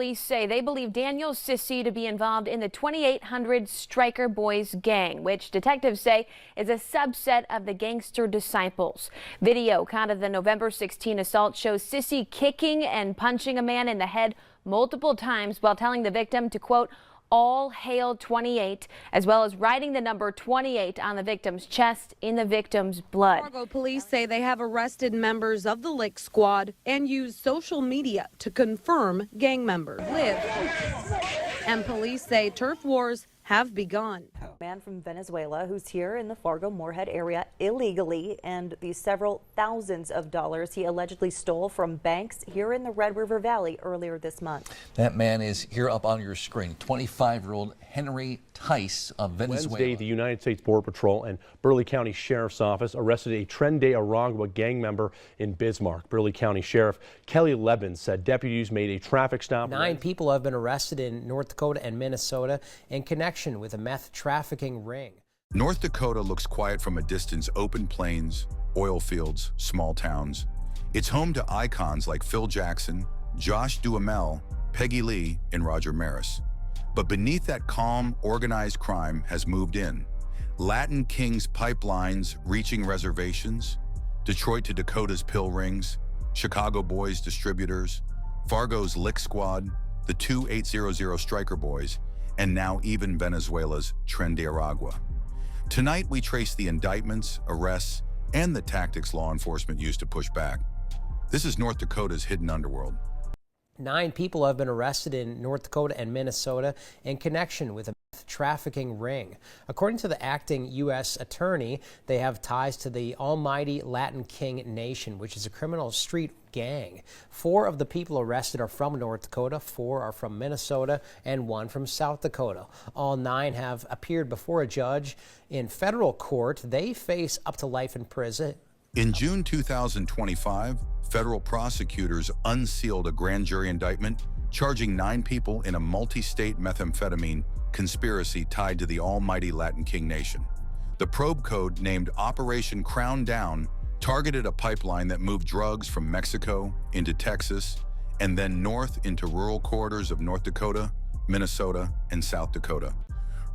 Police say they believe Daniel Sissy to be involved in the 2800 Striker Boys gang, which detectives say is a subset of the Gangster disciples. Video caught of the November 16 assault shows Sissy kicking and punching a man in the head multiple times while telling the victim to, quote, "All hail 28," as well as writing the number 28 on the victim's chest in the victim's blood. Fargo police say they have arrested members of the Lick Squad and used social media to confirm gang members live. And police say turf wars have begun. A man from Venezuela who's here in the Fargo-Moorhead area illegally, and the several thousands of dollars he allegedly stole from banks here in the Red River Valley earlier this month. That man is here up on your screen, 25-year-old Henry Tice of Venezuela. Wednesday, the United States Border Patrol and Burleigh County Sheriff's Office arrested a Tren de Aragua gang member in Bismarck. Burleigh County Sheriff Kelly Levin said deputies made a traffic stop. 9 people have been arrested in North Dakota and Minnesota in connection with a meth trafficking ring. North Dakota looks quiet from a distance: open plains, oil fields, small towns. It's home to icons like Phil Jackson, Josh Duhamel, Peggy Lee, and Roger Maris. But beneath that calm, organized crime has moved in. Latin Kings pipelines reaching reservations, Detroit to Dakota's pill rings, Chicago boys distributors, Fargo's Lick Squad, the 2800 Striker Boys, and now even Venezuela's Tren de Aragua. Tonight we trace the indictments, arrests, and the tactics law enforcement used to push back. This is North Dakota's hidden underworld. 9 people have been arrested in North Dakota and Minnesota in connection with a meth trafficking ring. According to the acting U.S. attorney, they have ties to the Almighty Latin King Nation, which is a criminal street gang. 4 of the people arrested are from North Dakota, 4 are from Minnesota, and 1 from South Dakota. All 9 have appeared before a judge in federal court. They face up to life in prison. In June 2025, federal prosecutors unsealed a grand jury indictment charging 9 people in a multi-state methamphetamine conspiracy tied to the Almighty Latin King Nation. The probe code, named Operation Crown Down, targeted a pipeline that moved drugs from Mexico into Texas and then north into rural corridors of North Dakota, Minnesota, and South Dakota,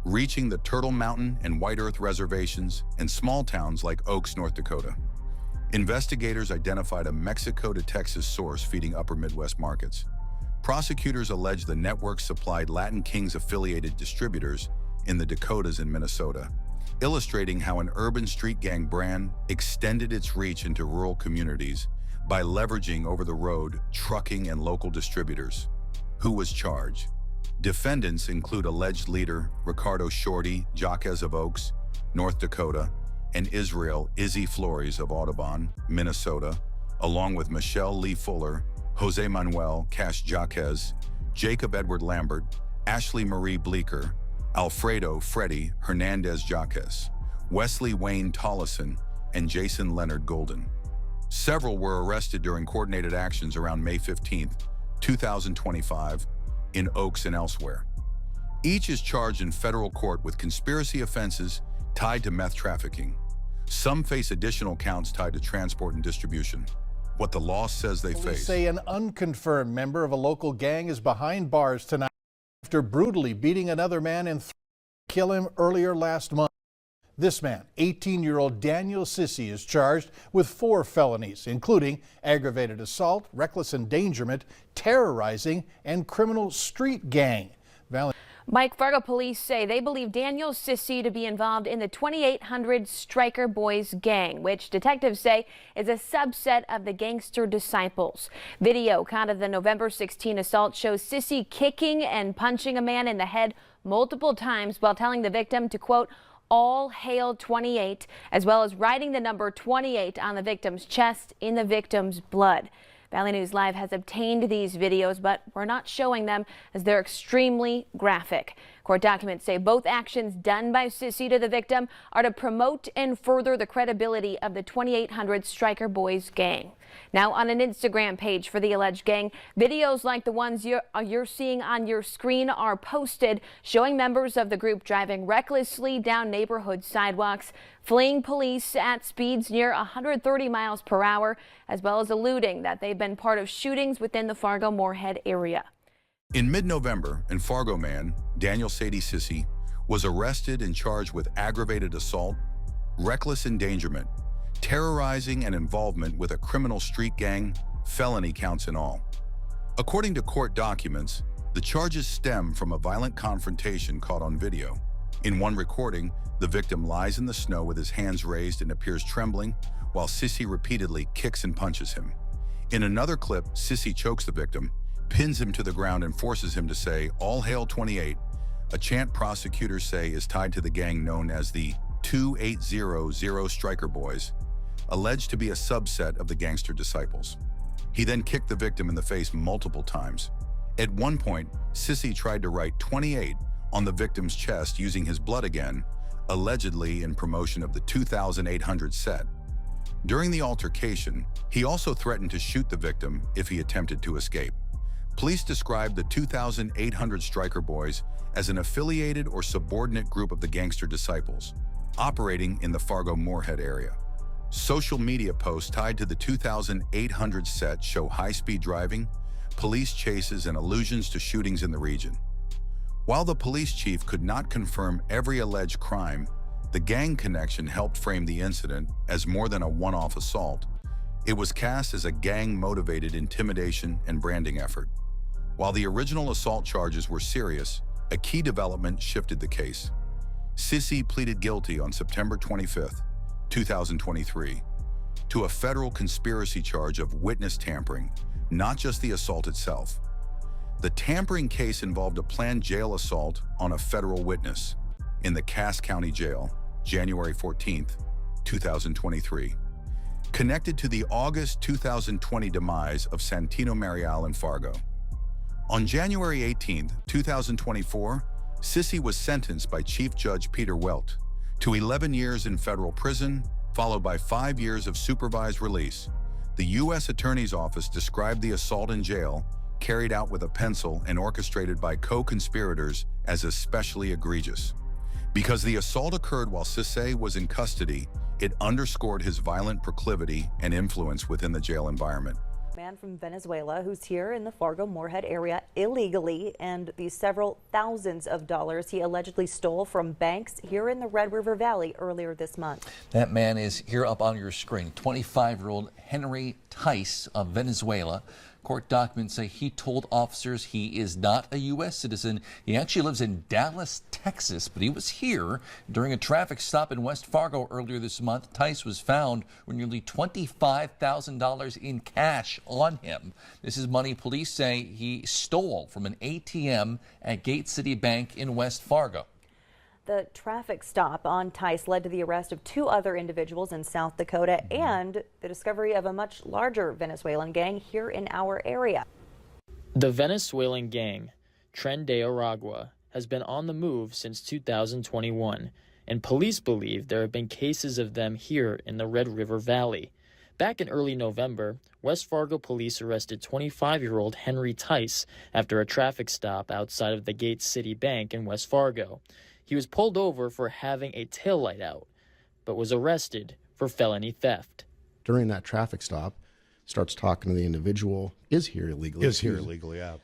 reaching the Turtle Mountain and White Earth reservations and small towns like Oaks, North Dakota. Investigators identified a Mexico to Texas source feeding upper Midwest markets. Prosecutors allege the network supplied Latin Kings affiliated distributors in the Dakotas and Minnesota, illustrating how an urban street gang brand extended its reach into rural communities by leveraging over-the-road trucking and local distributors. Who was charged? Defendants include alleged leader Ricardo Shorty, Jaquez of Oaks, North Dakota, and Israel Izzy Flores of Audubon, Minnesota, along with Michelle Lee Fuller, Jose Manuel Cash Jaquez, Jacob Edward Lambert, Ashley Marie Bleeker, Alfredo Freddy Hernandez Jaquez, Wesley Wayne Tollison, and Jason Leonard Golden. Several were arrested during coordinated actions around May 15, 2025, in Oaks and elsewhere. Each is charged in federal court with conspiracy offenses tied to meth trafficking. Some face additional counts tied to transport and distribution. What the law says they Police face. say an unconfirmed member of a local gang is behind bars tonight after brutally beating another man and killing him earlier last month. This man, 18-year-old Daniel Sissy, is charged with 4 felonies, including aggravated assault, reckless endangerment, terrorizing, and criminal street gang. Mike, Fargo police say they believe Daniel Sissy to be involved in the 2800 Striker Boys gang, which detectives say is a subset of the Gangster disciples. Video caught of the November 16 assault shows Sissy kicking and punching a man in the head multiple times while telling the victim to, quote, "All hail 28," as well as writing the number 28 on the victim's chest in the victim's blood. Valley News Live has obtained these videos, but we're not showing them as they're extremely graphic. Court documents say both actions done by Sissy to the victim are to promote and further the credibility of the 2800 Striker Boys gang. Now on an Instagram page for the alleged gang, videos like the ones you're seeing on your screen are posted, showing members of the group driving recklessly down neighborhood sidewalks, fleeing police at speeds near 130 miles per hour, as well as alluding that they've been part of shootings within the Fargo-Moorhead area. In mid-November, an Fargo man, Daniel Sissy, was arrested and charged with aggravated assault, reckless endangerment, terrorizing and involvement with a criminal street gang, felony counts in all. According to court documents, the charges stem from a violent confrontation caught on video. In one recording, the victim lies in the snow with his hands raised and appears trembling, while Sissy repeatedly kicks and punches him. In another clip, Sissy chokes the victim, pins him to the ground and forces him to say, "All hail 28, a chant prosecutors say is tied to the gang known as the 2800 Striker Boys, alleged to be a subset of the Gangster disciples. He then kicked the victim in the face multiple times. At one point, Sissy tried to write 28 on the victim's chest using his blood again, allegedly in promotion of the 2800 set. During the altercation, he also threatened to shoot the victim if he attempted to escape. Police described the 2800 Striker Boys as an affiliated or subordinate group of the Gangster disciples, operating in the Fargo-Moorhead area. Social media posts tied to the 2800 set show high-speed driving, police chases, and allusions to shootings in the region. While the police chief could not confirm every alleged crime, the gang connection helped frame the incident as more than a one-off assault. It was cast as a gang-motivated intimidation and branding effort. While the original assault charges were serious, a key development shifted the case. Sissy pleaded guilty on September 25, 2023, to a federal conspiracy charge of witness tampering, not just the assault itself. The tampering case involved a planned jail assault on a federal witness in the Cass County Jail, January 14, 2023, connected to the August 2020 demise of Santino Marial in Fargo. On January 18, 2024, Sissy was sentenced by Chief Judge Peter Welt to 11 years in federal prison, followed by 5 years of supervised release. The U.S. Attorney's Office described the assault in jail, carried out with a pencil and orchestrated by co-conspirators, as especially egregious. Because the assault occurred while Sissy was in custody, it underscored his violent proclivity and influence within the jail environment. Man from Venezuela who's here in the Fargo-Moorhead area illegally, and the several thousands of dollars he allegedly stole from banks here in the Red River Valley earlier this month. That man is here up on your screen, 25-year-old Henry Tice of Venezuela. Court documents say he told officers he is not a U.S. citizen. He actually lives in Dallas, Texas, but he was here during a traffic stop in West Fargo earlier this month. Tice was found with nearly $25,000 in cash on him. This is money police say he stole from an ATM at Gate City Bank in West Fargo. The traffic stop on Tice led to the arrest of 2 other individuals in South Dakota and the discovery of a much larger Venezuelan gang here in our area. The Venezuelan gang, Tren de Aragua, has been on the move since 2021, and police believe there have been cases of them here in the Red River Valley. Back in early November, West Fargo police arrested 25-year-old Henry Tice after a traffic stop outside of the Gate City Bank in West Fargo. He was pulled over for having a taillight out, but was arrested for felony theft. During that traffic stop, starts talking to the individual, is here illegally. Yeah.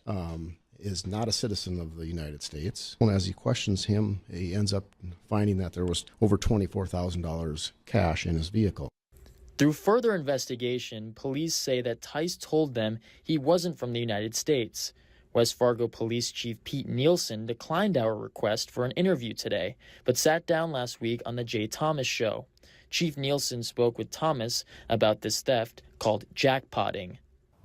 Is not a citizen of the United States. And as he questions him, he ends up finding that there was over $24,000 cash in his vehicle. Through further investigation, police say that Tice told them he wasn't from the United States. West Fargo Police Chief Pete Nielsen declined our request for an interview today, but sat down last week on the Jay Thomas Show. Chief Nielsen spoke with Thomas about this theft called jackpotting.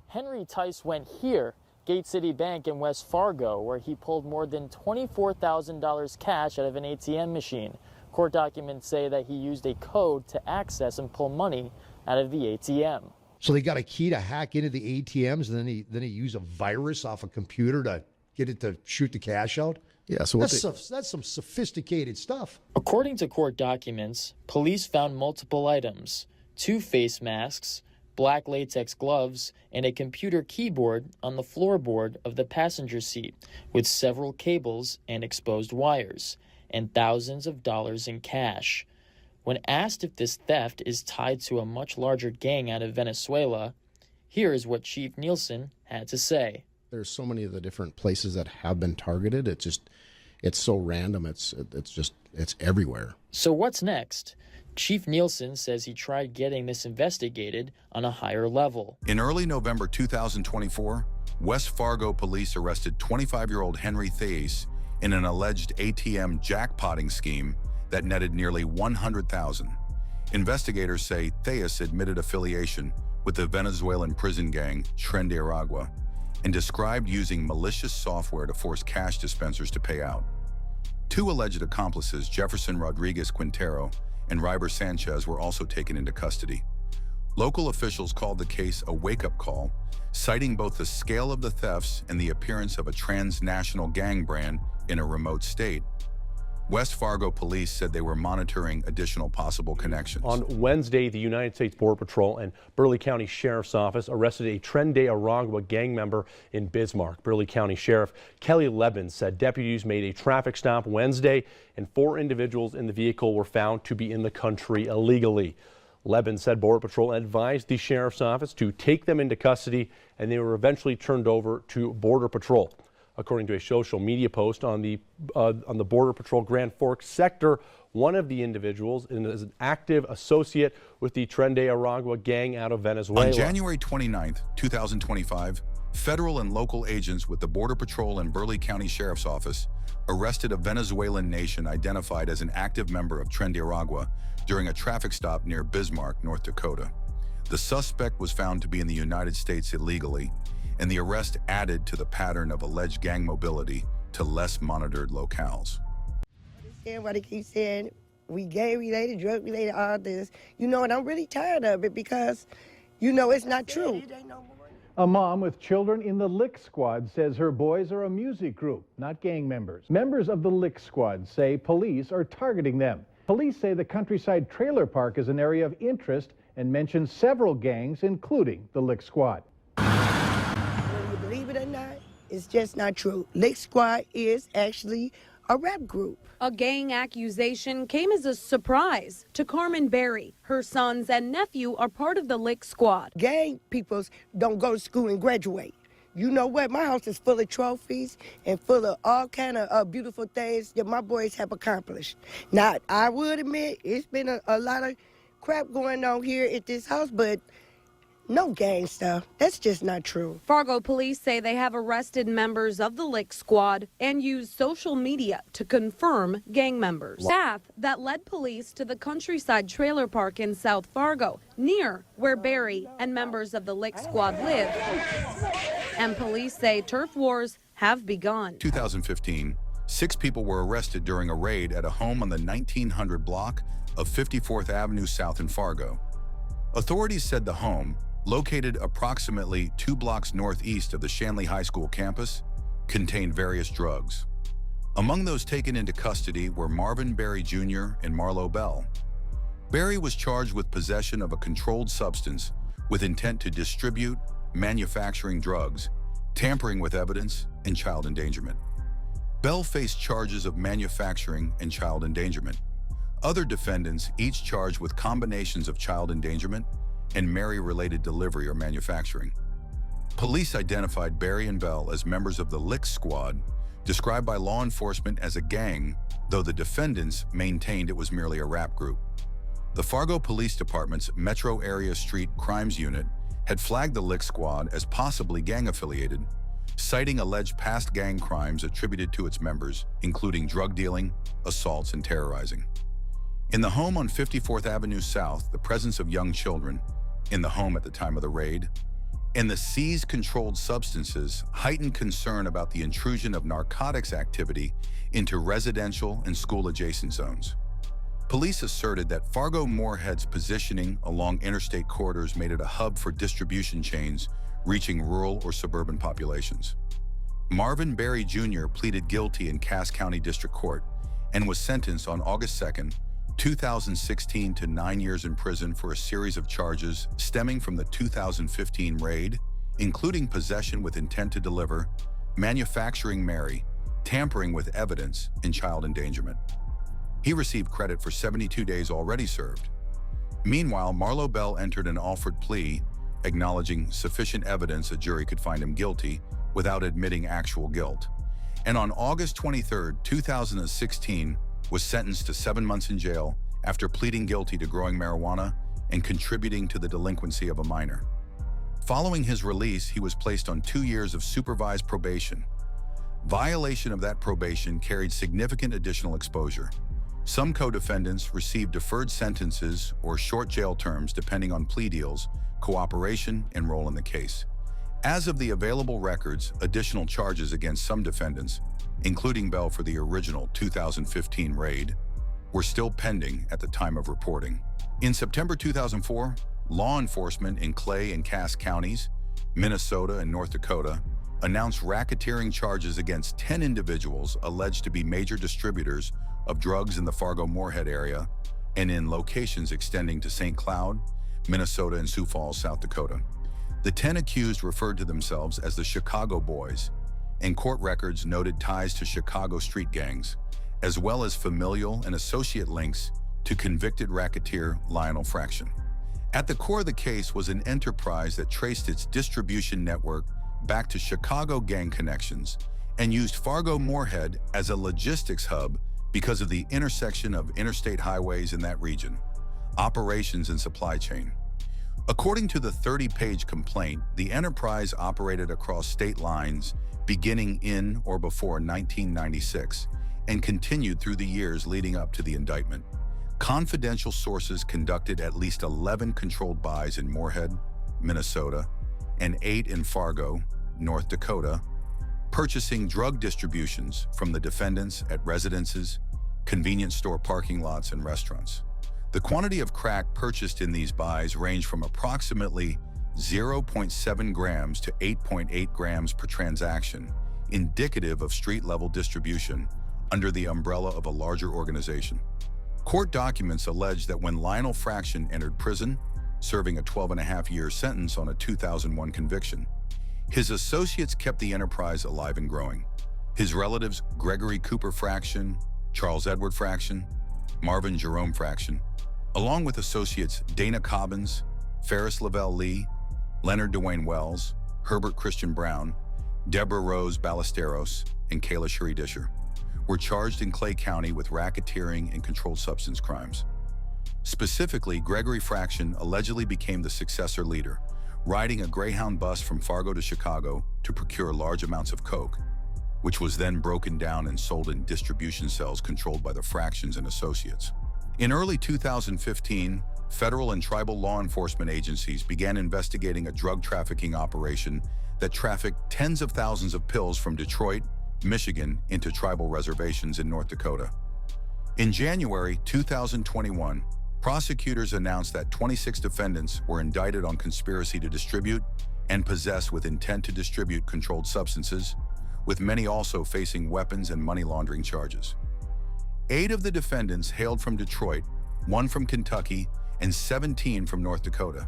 Henry Tice went here, Gate City Bank in West Fargo, where he pulled more than $24,000 cash out of an ATM machine. Court documents say that he used a code to access and pull money out of the ATM. So they got a key to hack into the ATMs, and then he used a virus off a computer to get it to shoot the cash out? Yeah, so that's some sophisticated stuff. According to court documents, police found multiple items: 2 face masks, black latex gloves, and a computer keyboard on the floorboard of the passenger seat, with several cables and exposed wires, and thousands of dollars in cash. When asked if this theft is tied to a much larger gang out of Venezuela, here is what Chief Nielsen had to say. There's so many of the different places that have been targeted. It's so random. It's everywhere. So what's next? Chief Nielsen says he tried getting this investigated on a higher level. In early November 2024, West Fargo police arrested 25-year-old Henry Theis in an alleged ATM jackpotting scheme that netted nearly $100,000. Investigators say Theis admitted affiliation with the Venezuelan prison gang Tren de Aragua and described using malicious software to force cash dispensers to pay out. Two alleged accomplices, Jefferson Rodriguez Quintero and Ryber Sanchez, were also taken into custody. Local officials called the case a wake-up call, citing both the scale of the thefts and the appearance of a transnational gang brand in a remote state. West Fargo police said they were monitoring additional possible connections. On Wednesday, the United States Border Patrol and Burleigh County Sheriff's Office arrested a Tren de Aragua gang member in Bismarck. Burleigh County Sheriff Kelly Levin said deputies made a traffic stop Wednesday and 4 individuals in the vehicle were found to be in the country illegally. Levin said Border Patrol advised the Sheriff's Office to take them into custody and they were eventually turned over to Border Patrol. According to a social media post on the Border Patrol Grand Forks sector, one of the individuals is an active associate with the Tren de Aragua gang out of Venezuela. On January 29, 2025, federal and local agents with the Border Patrol and Burleigh County Sheriff's Office arrested a Venezuelan nation identified as an active member of Tren de Aragua during a traffic stop near Bismarck, North Dakota. The suspect was found to be in the United States illegally, and the arrest added to the pattern of alleged gang mobility to less monitored locales. Understand why they keep saying we gang-related, drug-related, all this. You know, and I'm really tired of it because, you know, it's not true. A mom with children in the Lick Squad says her boys are a music group, not gang members. Members of the Lick Squad say police are targeting them. Police say the Countryside Trailer Park is an area of interest and mention several gangs, including the Lick Squad. Believe it or not, it's just not true. Lick Squad is actually a rap group. A gang accusation came as a surprise to Carmen Berry. Her sons and nephew are part of the Lick Squad. Gang peoples don't go to school and graduate. You know what? My house is full of trophies and full of all kind of beautiful things that my boys have accomplished. Now, I would admit it's been a lot of crap going on here at this house, but no gang stuff. That's just not true. Fargo police say they have arrested members of the Lick Squad and used social media to confirm gang members. Staff that led police to the Countryside Trailer Park in South Fargo, near where Barry and members of the Lick Squad live. And police say turf wars have begun. 2015, 6 people were arrested during a raid at a home on the 1900 block of 54th Avenue South in Fargo. Authorities said the home, located approximately 2 blocks northeast of the Shanley High School campus, contained various drugs. Among those taken into custody were Marvin Berry Jr. and Marlo Bell. Berry was charged with possession of a controlled substance with intent to distribute, manufacturing drugs, tampering with evidence, and child endangerment. Bell faced charges of manufacturing and child endangerment. Other defendants each charged with combinations of child endangerment and Mary-related delivery or manufacturing. Police identified Berry and Bell as members of the Lick Squad, described by law enforcement as a gang, though the defendants maintained it was merely a rap group. The Fargo Police Department's Metro Area Street Crimes Unit had flagged the Lick Squad as possibly gang-affiliated, citing alleged past gang crimes attributed to its members, including drug dealing, assaults, and terrorizing. In the home on 54th Avenue South, the presence of young children in the home at the time of the raid, and the seized controlled substances heightened concern about the intrusion of narcotics activity into residential and school-adjacent zones. Police asserted that Fargo Moorhead's positioning along interstate corridors made it a hub for distribution chains reaching rural or suburban populations. Marvin Berry Jr. pleaded guilty in Cass County District Court and was sentenced on August 2nd, 2016 to 9 years in prison for a series of charges stemming from the 2015 raid, including possession with intent to deliver, manufacturing Mary, tampering with evidence, and child endangerment. He received credit for 72 days already served. Meanwhile, Marlo Bell entered an offered plea, acknowledging sufficient evidence a jury could find him guilty, without admitting actual guilt. And on August 23, 2016, was sentenced to 7 months in jail after pleading guilty to growing marijuana and contributing to the delinquency of a minor. Following his release, he was placed on 2 years of supervised probation. Violation of that probation carried significant additional exposure. Some co-defendants received deferred sentences or short jail terms depending on plea deals, cooperation, and role in the case. As of the available records, additional charges against some defendants, including Bell for the original 2015 raid, were still pending at the time of reporting. In September 2004, law enforcement in Clay and Cass counties, Minnesota and North Dakota, announced racketeering charges against 10 individuals alleged to be major distributors of drugs in the Fargo-Moorhead area and in locations extending to St. Cloud, Minnesota, and Sioux Falls, South Dakota. The 10 accused referred to themselves as the Chicago Boys, and court records noted ties to Chicago street gangs, as well as familial and associate links to convicted racketeer Lionel Fraction. At the core of the case was an enterprise that traced its distribution network back to Chicago gang connections and used Fargo-Moorhead as a logistics hub because of the intersection of interstate highways in that region, operations and supply chain. According to the 30-page complaint, the enterprise operated across state lines beginning in or before 1996 and continued through the years leading up to the indictment. Confidential sources conducted at least 11 controlled buys in Moorhead, Minnesota, and 8 in Fargo, North Dakota, purchasing drug distributions from the defendants at residences, convenience store parking lots, and restaurants. The quantity of crack purchased in these buys ranged from approximately 0.7 grams to 8.8 grams per transaction, indicative of street-level distribution under the umbrella of a larger organization. Court documents allege that when Lionel Fraction entered prison, serving a 12.5-year sentence on a 2001 conviction, his associates kept the enterprise alive and growing. His relatives Gregory Cooper Fraction, Charles Edward Fraction, Marvin Jerome Fraction, along with associates Dana Cobbins, Ferris Lavelle Lee, Leonard Dwayne Wells, Herbert Christian Brown, Deborah Rose Ballesteros, and Kayla Sherry Disher, were charged in Clay County with racketeering and controlled substance crimes. Specifically, Gregory Fraction allegedly became the successor leader, riding a Greyhound bus from Fargo to Chicago to procure large amounts of coke, which was then broken down and sold in distribution cells controlled by the Fractions and associates. In early 2015, federal and tribal law enforcement agencies began investigating a drug trafficking operation that trafficked tens of thousands of pills from Detroit, Michigan into tribal reservations in North Dakota. In January 2021, prosecutors announced that 26 defendants were indicted on conspiracy to distribute and possess with intent to distribute controlled substances, with many also facing weapons and money laundering charges. 8 of the defendants hailed from Detroit, 1 from Kentucky, and 17 from North Dakota.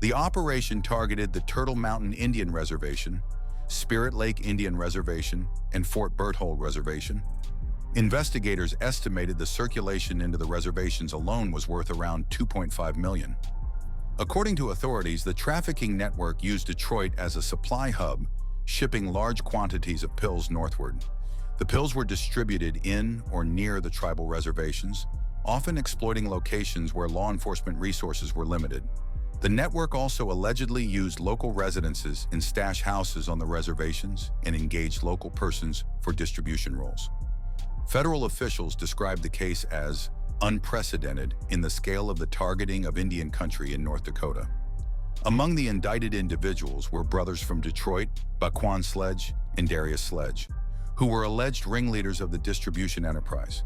The operation targeted the Turtle Mountain Indian Reservation, Spirit Lake Indian Reservation, and Fort Berthold Reservation. Investigators estimated the circulation into the reservations alone was worth around $2.5 million. According to authorities, the trafficking network used Detroit as a supply hub, shipping large quantities of pills northward. The pills were distributed in or near the tribal reservations, often exploiting locations where law enforcement resources were limited. The network also allegedly used local residences and stash houses on the reservations and engaged local persons for distribution roles. Federal officials described the case as unprecedented in the scale of the targeting of Indian country in North Dakota. Among the indicted individuals were brothers from Detroit, Baquan Sledge and Darius Sledge, who were alleged ringleaders of the distribution enterprise.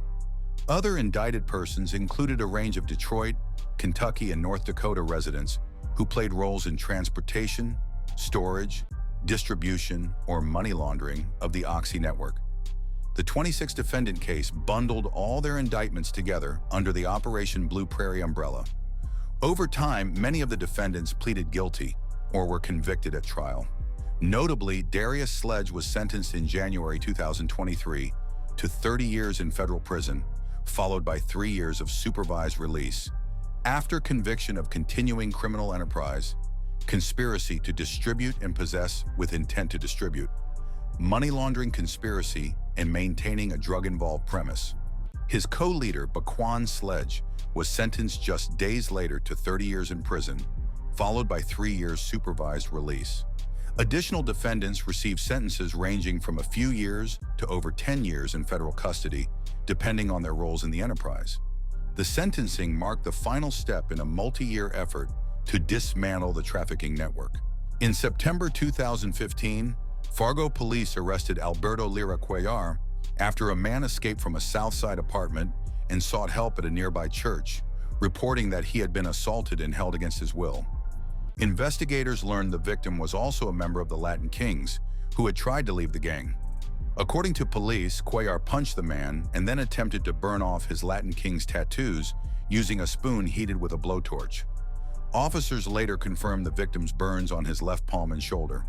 Other indicted persons included a range of Detroit, Kentucky, and North Dakota residents who played roles in transportation, storage, distribution, or money laundering of the Oxy network. The 26-defendant case bundled all their indictments together under the Operation Blue Prairie umbrella. Over time, many of the defendants pleaded guilty or were convicted at trial. Notably, Darius Sledge was sentenced in January 2023 to 30 years in federal prison, followed by 3 years of supervised release, after conviction of continuing criminal enterprise, conspiracy to distribute and possess with intent to distribute, money laundering conspiracy, and maintaining a drug-involved premise. His co-leader, Baquan Sledge, was sentenced just days later to 30 years in prison, followed by 3 years supervised release. Additional defendants received sentences ranging from a few years to over 10 years in federal custody, depending on their roles in the enterprise. The sentencing marked the final step in a multi-year effort to dismantle the trafficking network. In September 2015, Fargo police arrested Alberto Lira Cuellar after a man escaped from a Southside apartment and sought help at a nearby church, reporting that he had been assaulted and held against his will. Investigators learned the victim was also a member of the Latin Kings, who had tried to leave the gang. According to police, Cuellar punched the man and then attempted to burn off his Latin Kings tattoos using a spoon heated with a blowtorch. Officers later confirmed the victim's burns on his left palm and shoulder.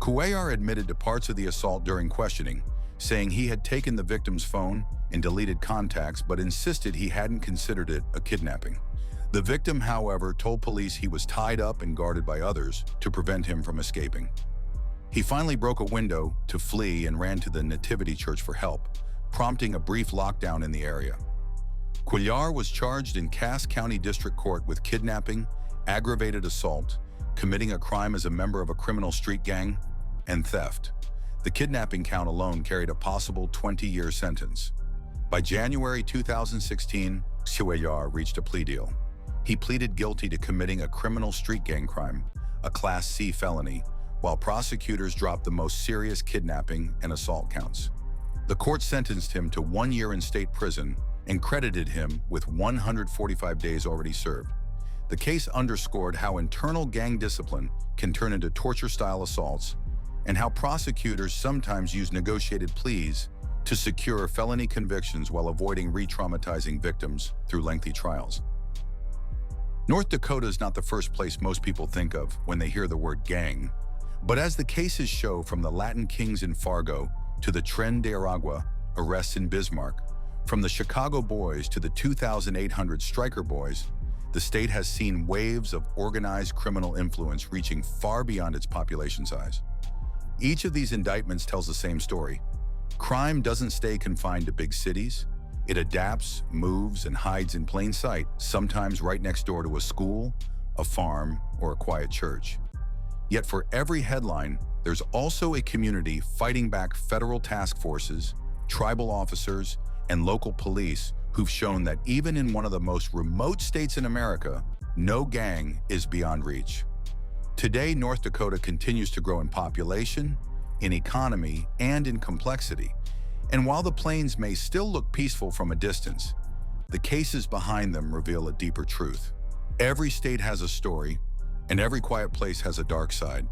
Cuellar admitted to parts of the assault during questioning, saying he had taken the victim's phone and deleted contacts but insisted he hadn't considered it a kidnapping. The victim, however, told police he was tied up and guarded by others to prevent him from escaping. He finally broke a window to flee and ran to the Nativity Church for help, prompting a brief lockdown in the area. Cuellar was charged in Cass County District Court with kidnapping, aggravated assault, committing a crime as a member of a criminal street gang, and theft. The kidnapping count alone carried a possible 20-year sentence. By January 2016, Cuellar reached a plea deal. He pleaded guilty to committing a criminal street gang crime, a Class C felony, while prosecutors dropped the most serious kidnapping and assault counts. The court sentenced him to 1 year in state prison and credited him with 145 days already served. The case underscored how internal gang discipline can turn into torture-style assaults and how prosecutors sometimes use negotiated pleas to secure felony convictions while avoiding re-traumatizing victims through lengthy trials. North Dakota is not the first place most people think of when they hear the word gang. But as the cases show, from the Latin Kings in Fargo to the Tren de Aragua arrests in Bismarck, from the Chicago Boys to the 2,800 Striker Boys, the state has seen waves of organized criminal influence reaching far beyond its population size. Each of these indictments tells the same story. Crime doesn't stay confined to big cities. It adapts, moves, and hides in plain sight, sometimes right next door to a school, a farm, or a quiet church. Yet for every headline, there's also a community fighting back federal task forces, tribal officers, and local police who've shown that even in one of the most remote states in America, no gang is beyond reach. Today, North Dakota continues to grow in population, in economy, and in complexity. And while the plains may still look peaceful from a distance, the cases behind them reveal a deeper truth. Every state has a story, and every quiet place has a dark side.